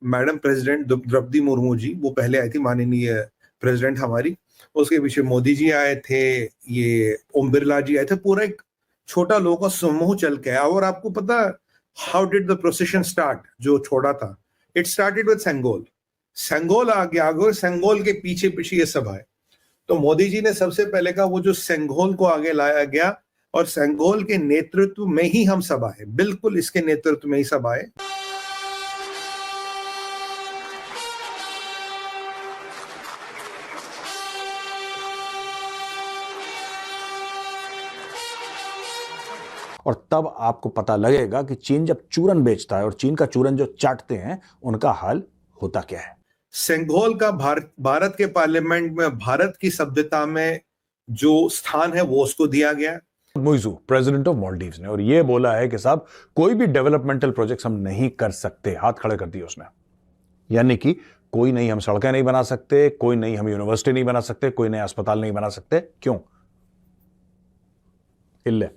Madam president Draupadi Murmu ji, वो पहले आई थी, माननीय प्रेसिडेंट हमारी। उसके पीछे मोदी जी आए थे, ये ओम बिरला जी आए थे, पूरा एक छोटा लोगों का समूह चल के आया। और आपको पता how did the procession start? जो छोड़ा था, it started with Sengol. Sengol आ गया आगे, और सेंगोल के पीछे पीछे ये सब आए। तो मोदी जी ने सबसे पहले कहा वो जो सेंगोल को आगे लाया गया, और सेंगोल के नेतृत्व में ही हम सब आए, बिल्कुल इसके नेतृत्व में ही सब आए। और तब आपको पता लगेगा कि चीन जब चूरन बेचता है और चीन का चूरन जो चाटते हैं उनका हाल होता क्या है। सेंगोल का भारत के पार्लियामेंट में, भारत की सभ्यता में जो स्थान है वो उसको दिया गया। मुइज़ू, प्रेसिडेंट ऑफ मालदीव्स ने, और ये बोला है कि साहब कोई भी डेवलपमेंटल प्रोजेक्ट्स हम नहीं कर सकते। हाथ खड़े कर दिए उसने। यानी कि कोई नहीं, हम सड़कें नहीं बना सकते, कोई नहीं हम यूनिवर्सिटी नहीं बना सकते, कोई नया अस्पताल नहीं बना सकते। क्यों? इल्ले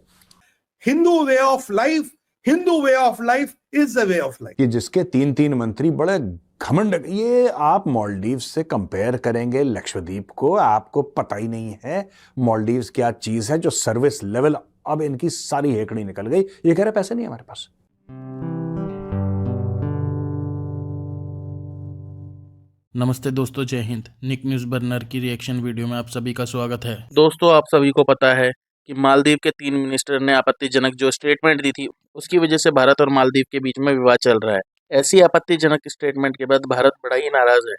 Hindu way of life, Hindu way of life is the way of life. कि जिसके 3-3 मंत्री बड़े घमंड। ये आप मालदीव्स से कंपेयर करेंगे लक्षद्वीप को, आपको पता ही नहीं है मालदीव्स क्या चीज है जो सर्विस लेवल। अब इनकी सारी हेकड़ी निकल गई। ये कह रहे पैसे नहीं हमारे पास। नमस्ते दोस्तों, जय हिंद। निक न्यूज़ बर्नर की रिएक्शन वीडियो में आप सभी का स्वागत है। दोस्तों, आप सभी को पता है कि मालदीव के 3 मिनिस्टर ने आपत्तिजनक जो स्टेटमेंट दी थी, उसकी वजह से भारत और मालदीव के बीच में विवाद चल रहा है। ऐसी आपत्तिजनक स्टेटमेंट के बाद भारत बड़ा ही नाराज है।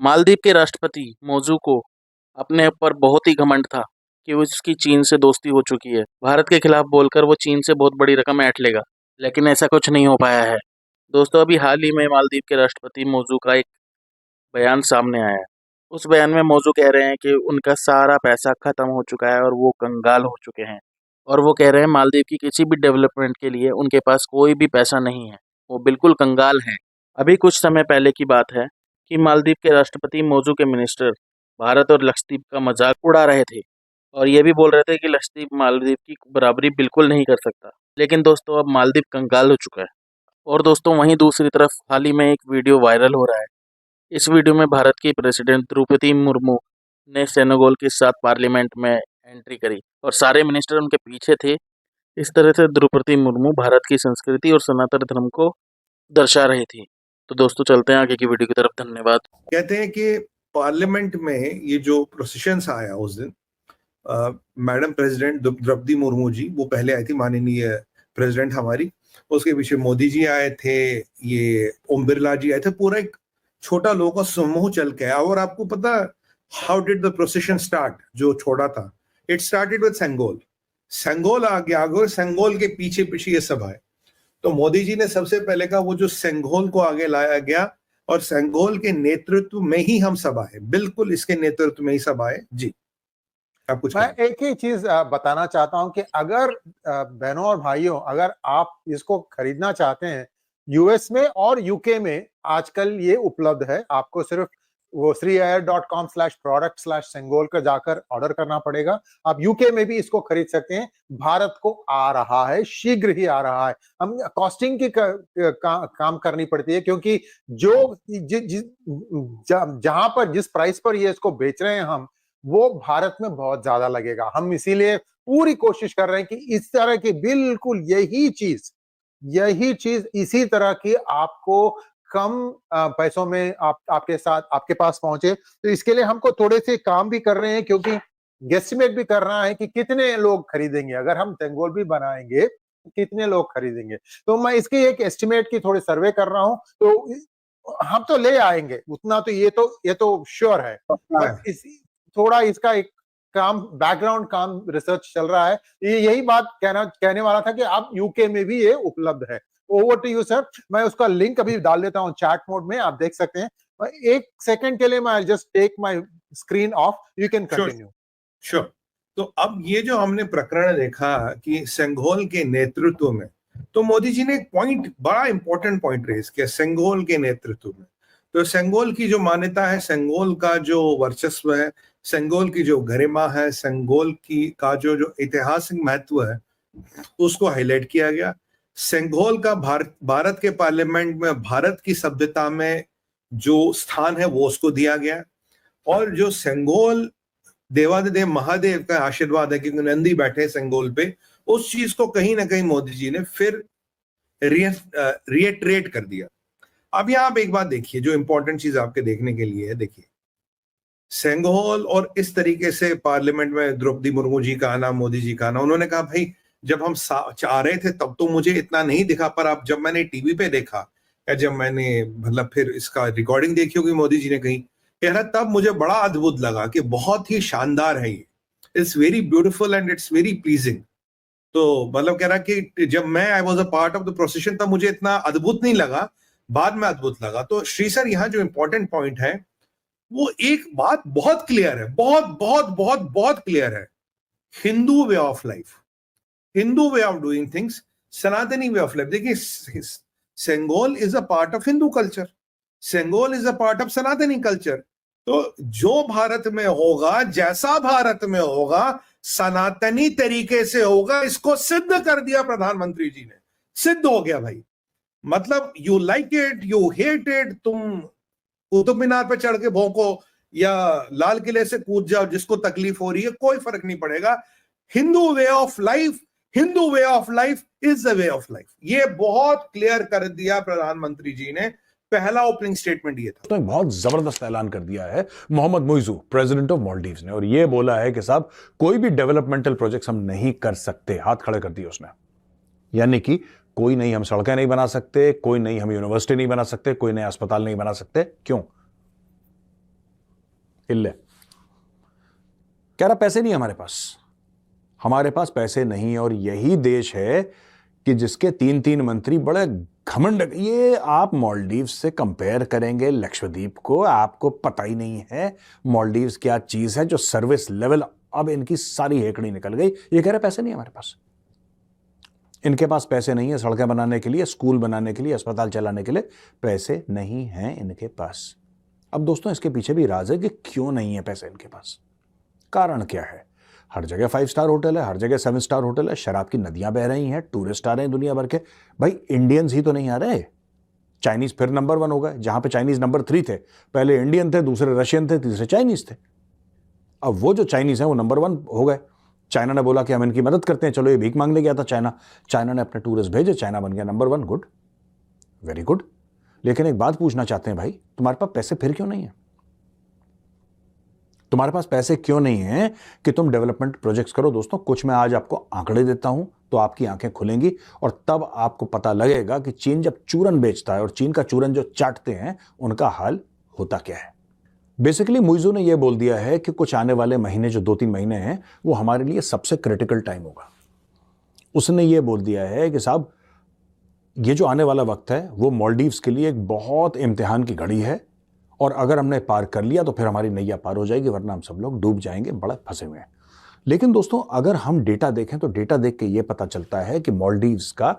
मालदीव के राष्ट्रपति मौजू को अपने ऊपर बहुत ही घमंड था कि उसकी चीन से दोस्ती हो चुकी है। भारत के खिलाफ बोलकर वो चीन से बहुत बड़ी रकम ऐंठ लेगा, लेकिन ऐसा कुछ नहीं हो पाया है। दोस्तों, अभी हाल ही में मालदीव के राष्ट्रपति मौजू का एक बयान सामने आया है। उस बयान में मौजू कह रहे हैं कि उनका सारा पैसा खत्म हो चुका है और वो कंगाल हो चुके हैं। और वो कह रहे हैं मालदीव की किसी भी डेवलपमेंट के लिए उनके पास कोई भी पैसा नहीं है, वो बिल्कुल कंगाल हैं। अभी कुछ समय पहले की बात है कि मालदीव के राष्ट्रपति मौजू के मिनिस्टर भारत और लक्षद्वीप का मजाक उड़ा रहे थे और ये भी बोल रहे थे कि लक्षद्वीप मालदीव की बराबरी बिल्कुल नहीं कर सकता। लेकिन दोस्तों, अब मालदीव कंगाल हो चुका है। और दोस्तों, वहीं दूसरी तरफ हाल ही में एक वीडियो वायरल हो रहा है। इस वीडियो में भारत की प्रेसिडेंट द्रौपदी मुर्मू ने सेनेगल के साथ पार्लियामेंट में एंट्री करी और सारे मिनिस्टर उनके पीछे थे। इस तरह से द्रौपदी मुर्मू भारत की संस्कृति और सनातन धर्म को दर्शा रही थी। तो दोस्तों, चलते हैं आगे की वीडियो की तरफ। धन्यवाद। कहते हैं कि पार्लियामेंट में ये जो प्रोसेशंस आया उस दिन, मैडम प्रेसिडेंट द्रौपदी मुर्मू जी, वो पहले आई थी, माननीय प्रेसिडेंट हमारी। उसके पीछे मोदी जी आए थे, ये ओम बिरला जी आए थे, पूरा एक छोटा लोगों का समूह चल के आया। और आपको पता how did the procession start? जो छोड़ा था, it started with Sengol. Sengol आ गया आगे, और सेंगोल के पीछे पीछे ये सब आए। तो मोदी जी ने सबसे पहले कहा वो जो सेंगोल को आगे लाया गया, और सेंगोल के नेतृत्व में ही हम सब आए, बिल्कुल इसके नेतृत्व में ही सब आए। जी, आप कुछ मैं एक ही चीज बताना चाहता हूं कि अगर बहनों और भाइयों, अगर आप इसको खरीदना चाहते हैं यूएस में और यूके में, आजकल ये उपलब्ध है। आपको सिर्फ वो sriair.com/product/sengol का जाकर ऑर्डर करना पड़ेगा। आप यूके में भी इसको खरीद सकते हैं। भारत को आ रहा है, शीघ्र ही आ रहा है। हम कॉस्टिंग की काम करनी पड़ती है, क्योंकि जो जहां पर जिस प्राइस पर ये इसको बेच रहे हैं हम, वो भारत में बहुत ज्यादा लगेगा। हम इसीलिए पूरी कोशिश कर रहे हैं कि इस तरह की बिल्कुल यही चीज इसी तरह की आपको कम पैसों में आपके पास पहुंचे। तो इसके लिए हमको थोड़े से काम भी कर रहे हैं, क्योंकि गेस्टिमेट भी करना है कि कितने लोग खरीदेंगे। अगर हम सेंगोल भी बनाएंगे तो कितने लोग खरीदेंगे। तो मैं इसकी एक एस्टिमेट की थोड़ी सर्वे कर रहा हूं। तो हम तो ले आएंगे उतना, तो ये तो श्योर है। थोड़ा इसका एक बैकग्राउंड काम रिसर्च चल रहा है। यही बात कहने वाला था कि आप यूके में भी ये उपलब्ध है। Over to you sir. मैं उसका लिंक अभी डाल देता हूं चैट मोड में, आप देख सकते हैं। एक सेकंड के लिए मैं just take my screen off, you can continue. Sure. तो अब ये जो हमने प्रकरण देखा कि सेंगोल के नेतृत्व में, तो मोदी जी ने एक पॉइंट, बड़ा इंपॉर्टेंट पॉइंट रेज किया सेंगोल के नेतृत्व में। तो सेंगोल की जो मान्यता है, सेंगोल का जो वर्चस्व है, सेंगोल की जो गरिमा है, सेंगोल की का जो ऐतिहासिक महत्व है, उसको हाईलाइट किया गया। सेंगोल का भारत के पार्लियामेंट में भारत की सभ्यता में जो स्थान है वो उसको दिया गया, और जो सेंगोल देवादिदेव महादेव का आशीर्वाद है क्योंकि नंदी बैठे सेंगोल पे, उस चीज को कहीं ना कहीं मोदी जी ने फिर रिएटरेट कर दिया। अब यहां आप एक बात देखिए, जो इंपॉर्टेंट चीज आपके देखने के लिए है, देखिए सेंगोल और इस तरीके से पार्लियामेंट में द्रौपदी मुर्मू जी का आना, मोदी जी का आना, उन्होंने कहा भाई जब हम चाह रहे थे तब तो मुझे इतना नहीं दिखा, पर अब जब मैंने टीवी पे देखा या जब मैंने मतलब फिर इसका रिकॉर्डिंग देखी होगी मोदी जी ने कहीं, कह रहा तब मुझे बड़ा अद्भुत लगा कि बहुत ही शानदार है ये, it's very beautiful and it's very pleasing. तो मतलब कह रहा कि जब मैं I was a part of the procession तब मुझे इतना अद्भुत नहीं लगा, बाद में अद्भुत लगा। तो श्री सर यहाँ जो इंपॉर्टेंट पॉइंट है वो एक बात बहुत क्लियर है, बहुत बहुत बहुत बहुत क्लियर है, Hindu way of life, Hindu way of doing things, सनातनी वे ऑफ लाइफ। देखिए Sengol is a part of Hindu culture, Sengol is a part of सनातनी कल्चर। तो जो भारत में होगा, जैसा भारत में होगा, सनातनी तरीके से होगा, इसको सिद्ध कर दिया प्रधानमंत्री जी ने, सिद्ध हो गया भाई। मतलब you like it, you hate it, तुम कुतुब मीनार पे चढ़ के भौंको या लाल किले से कूद जाओ, जिसको तकलीफ हो रही है, कोई फर्क नहीं पड़ेगा। Hindu way of life, Hindu way of life is the way of life, ये बहुत क्लियर कर दिया प्रधानमंत्री जी ने। पहला ओपनिंग स्टेटमेंट ये था। तो एक बहुत जबरदस्त ऐलान कर दिया है मोहम्मद मुइजू, प्रेसिडेंट ऑफ मालदीव्स ने, और ये बोला है कि साहब कोई भी डेवलपमेंटल प्रोजेक्ट्स हम नहीं कर सकते। हाथ खड़े कर दिए उसने, यानी कि कोई नहीं हम सड़कें नहीं बना सकते, कोई नहीं हम यूनिवर्सिटी नहीं बना सकते, कोई नया अस्पताल नहीं बना सकते। क्यों? इल्ले कह रहा पैसे नहीं हमारे पास पैसे नहीं। और यही देश है कि जिसके 3-3 मंत्री बड़े घमंड, ये आप मालदीव से कंपेयर करेंगे लक्षद्वीप को, आपको पता ही नहीं है मालदीव्स क्या चीज है, जो सर्विस लेवल, अब इनकी सारी हेकड़ी निकल गई। ये कह रहे पैसे नहीं हमारे पास, इनके पास पैसे नहीं है सड़कें बनाने के लिए, स्कूल बनाने के लिए, अस्पताल चलाने के लिए पैसे नहीं हैं इनके पास। अब दोस्तों इसके पीछे भी राज है कि क्यों नहीं है पैसे इनके पास, कारण क्या है। हर जगह 5 स्टार होटल है, हर जगह 7 स्टार होटल है, शराब की नदियां बह रही हैं, टूरिस्ट आ रहे हैं दुनिया भर के। भाई इंडियंस ही तो नहीं आ रहे, चाइनीज फिर नंबर 1 हो गए, जहां पे चाइनीज नंबर 3 थे। पहले इंडियन थे, दूसरे रशियन थे, तीसरे चाइनीज थे। अब वो जो चाइनीज हैं वो नंबर 1 हो गए। चाइना ने बोला कि हम इनकी मदद करते हैं, चलो ये भीख मांगने गया था चाइना ने अपने टूरिस्ट भेजे, चाइना बन गया नंबर 1। Good, very good. लेकिन एक बात पूछना चाहते हैं भाई, तुम्हारे पास पैसे फिर क्यों नहीं है? तुम्हारे पास पैसे क्यों नहीं है कि तुम डेवलपमेंट प्रोजेक्ट्स करो? दोस्तों कुछ मैं आज आपको आंकड़े देता हूं तो आपकी आंखें खुलेंगी और तब आपको पता लगेगा कि चीन जब चूरन बेचता है और चीन का चूरन जो चाटते हैं उनका हाल होता क्या है। बेसिकली मुइजू ने यह बोल दिया है कि कुछ आने वाले महीने, जो 2-3 महीने हैं, वो हमारे लिए सबसे क्रिटिकल टाइम होगा। उसने ये बोल दिया है कि साहब ये जो आने वाला वक्त है वो मालदीव्स के लिए एक बहुत इम्तिहान की घड़ी है, और अगर हमने पार कर लिया तो फिर हमारी नैया पार हो जाएगी, वरना हम सब लोग डूब जाएंगे, बड़े फंसे हुए हैं। लेकिन दोस्तों अगर हम डेटा देखें तो डेटा देख के ये पता चलता है कि मालदीव्स का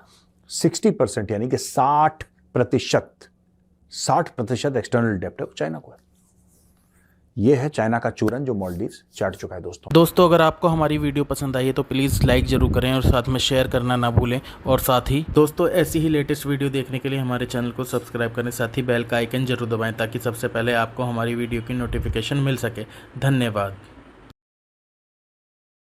60% यानी कि 60% एक्सटर्नल डेब्ट है वो चाइना को है। ये है चाइना का चूरन जो मालदीव्स चाट चुका है। दोस्तों अगर आपको हमारी वीडियो पसंद आई है तो प्लीज़ लाइक ज़रूर करें और साथ में शेयर करना ना भूलें। और साथ ही दोस्तों ऐसी ही लेटेस्ट वीडियो देखने के लिए हमारे चैनल को सब्सक्राइब करें, साथ ही बेल का आइकन जरूर दबाएं ताकि सबसे पहले आपको हमारी वीडियो की नोटिफिकेशन मिल सके। धन्यवाद।